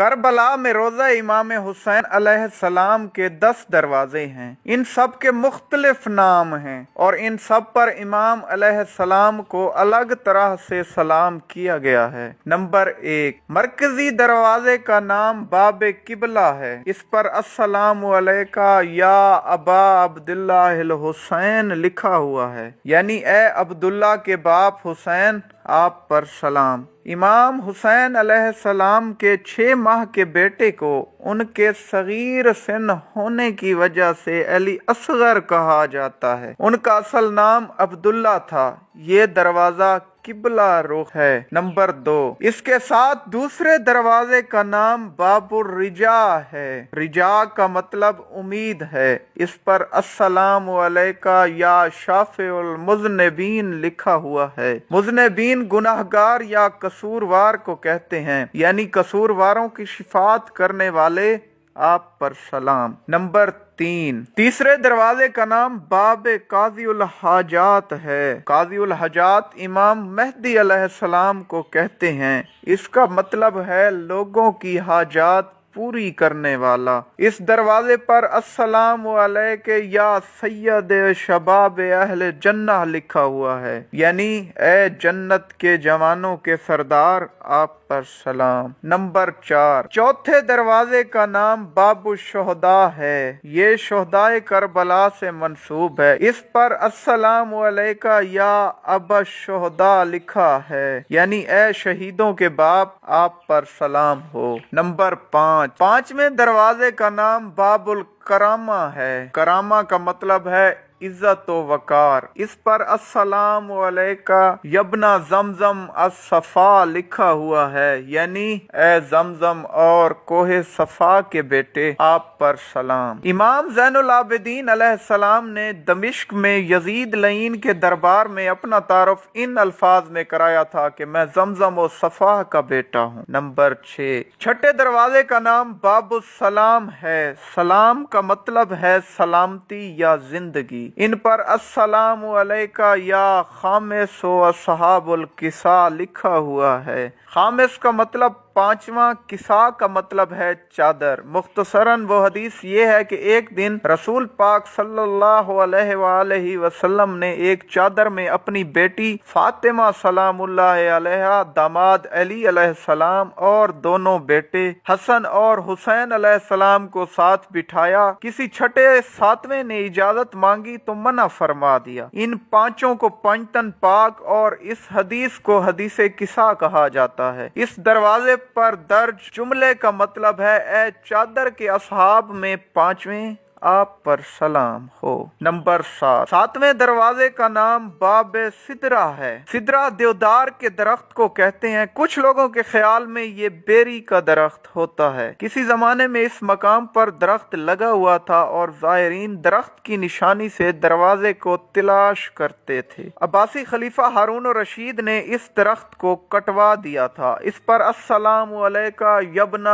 کربلا میں روزہ امام حسین علیہ السلام کے 10 دروازے ہیں۔ ان سب کے مختلف نام ہیں اور ان سب پر امام علیہ السلام کو الگ طرح سے سلام کیا گیا ہے۔ نمبر 1، مرکزی دروازے کا نام باب قبلہ ہے۔ اس پر السلام علیکہ یا ابا عبداللہ الحسین لکھا ہوا ہے، یعنی اے عبداللہ کے باپ حسین، آپ پر سلام۔ امام حسین علیہ السلام کے 6 ماہ کے بیٹے کو ان کے صغیر سن ہونے کی وجہ سے علی اصغر کہا جاتا ہے۔ ان کا اصل نام عبداللہ تھا۔ یہ دروازہ قبلہ رخ ہے۔ نمبر 2، اس کے ساتھ دوسرے دروازے کا نام باب الرجا ہے۔ رجا کا مطلب امید ہے۔ اس پر السلام علیکہ یا شافع المذنبین لکھا ہوا ہے۔ مذنبین گناہگار یا قصوروار کو کہتے ہیں، یعنی قصورواروں کی شفاعت کرنے والے، آپ پر سلام۔ نمبر 3، تیسرے دروازے کا نام باب قاضی الحاجات ہے۔ قاضی الحاجات امام مہدی علیہ السلام کو کہتے ہیں۔ اس کا مطلب ہے لوگوں کی حاجات پوری کرنے والا۔ اس دروازے پر السلام علیکہ یا سید شباب اہل جنہ لکھا ہوا ہے، یعنی اے جنت کے جوانوں کے سردار، آپ پر سلام۔ نمبر 4، چوتھے دروازے کا نام باب الشہداء ہے۔ یہ شہدائے کربلا سے منسوب ہے۔ اس پر السلام علیکہ یا ابا الشہداء لکھا ہے، یعنی اے شہیدوں کے باپ، آپ پر سلام ہو۔ نمبر 5، پانچویں دروازے کا نام باب الکرامہ ہے۔ کرامہ کا مطلب ہے عزت و وقار۔ اس پر السلام علیکہ یبن زمزم الصفا لکھا ہوا ہے، یعنی اے زمزم اور کوہ صفا کے بیٹے، آپ پر سلام۔ امام زین العابدین علیہ السلام نے دمشق میں یزید لعین کے دربار میں اپنا تعارف ان الفاظ میں کرایا تھا کہ میں زمزم و صفا کا بیٹا ہوں۔ نمبر 6، چھٹے دروازے کا نام باب السلام ہے۔ سلام کا مطلب ہے سلامتی یا زندگی۔ ان پر السلام علیکہ یا خامس و اصحاب الکسا لکھا ہوا ہے۔ خامس کا مطلب 5واں، کسا کا مطلب ہے چادر۔ مختصراً وہ حدیث یہ ہے کہ ایک دن رسول پاک صلی اللہ علیہ وآلہ وسلم نے ایک چادر میں اپنی بیٹی فاطمہ سلام اللہ علیہا، داماد علی علیہ السلام اور دونوں بیٹے حسن اور حسین علیہ السلام کو ساتھ بٹھایا۔ کسی چھٹے ساتویں نے اجازت مانگی تو منع فرما دیا۔ ان پانچوں کو پنجتن پاک اور اس حدیث کو حدیث کسا کہا جاتا ہے۔ اس دروازے پر درج جملے کا مطلب ہے اے چادر کے اصحاب میں 5ویں، آپ پر سلام ہو۔ نمبر 7، ساتویں دروازے کا نام باب سدرہ ہے۔ سدرہ دیودار کے درخت کو کہتے ہیں۔ کچھ لوگوں کے خیال میں یہ بیری کا درخت ہوتا ہے۔ کسی زمانے میں اس مقام پر درخت لگا ہوا تھا اور زائرین درخت کی نشانی سے دروازے کو تلاش کرتے تھے۔ عباسی خلیفہ ہارون الرشید نے اس درخت کو کٹوا دیا تھا۔ اس پر السلام علیکہ یبن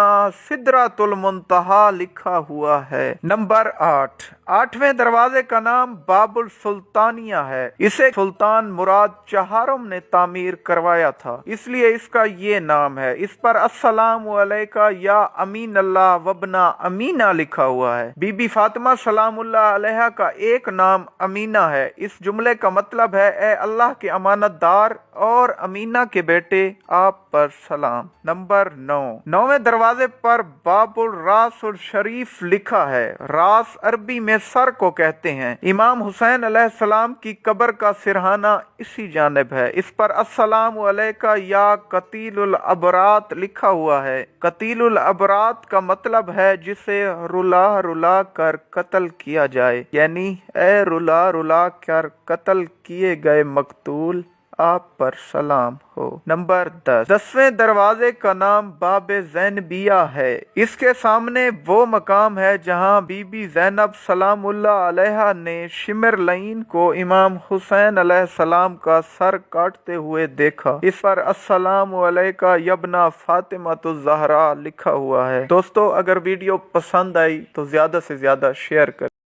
سدرۃ المنتہی لکھا ہوا ہے۔ نمبر 8، آٹھویں دروازے کا نام باب السلطانیہ ہے۔ اسے سلطان مراد چہارم نے تعمیر کروایا تھا، اس لیے اس کا یہ نام ہے۔ اس پر السلام علیکہ یا امین اللہ وابن امینہ لکھا ہوا ہے۔ بی بی فاطمہ سلام اللہ علیہا کا ایک نام امینہ ہے۔ اس جملے کا مطلب ہے اے اللہ کے امانت دار اور امینہ کے بیٹے، آپ پر سلام۔ نمبر 9، نویں دروازے پر باب الراس الشریف لکھا ہے۔ راس عربی میں سر کو کہتے ہیں۔ امام حسین علیہ السلام کی قبر کا سرہانہ اسی جانب ہے۔ اس پر السلام علیکہ یا قتیل الابرات لکھا ہوا ہے۔ قتیل الابرات کا مطلب ہے جسے رلا رلا کر قتل کیا جائے، یعنی اے رلا رلا کر قتل کیے گئے مقتول، آپ پر سلام ہو۔ نمبر 10، 10ویں دروازے کا نام باب زینبیہ ہے۔ اس کے سامنے وہ مقام ہے جہاں بی بی زینب سلام اللہ علیہا نے شمر لعین کو امام حسین علیہ السلام کا سر کاٹتے ہوئے دیکھا۔ اس پر السلام علیکہ یبن فاطمۃ الزہرا لکھا ہوا ہے۔ دوستو، اگر ویڈیو پسند آئی تو زیادہ سے زیادہ شیئر کریں۔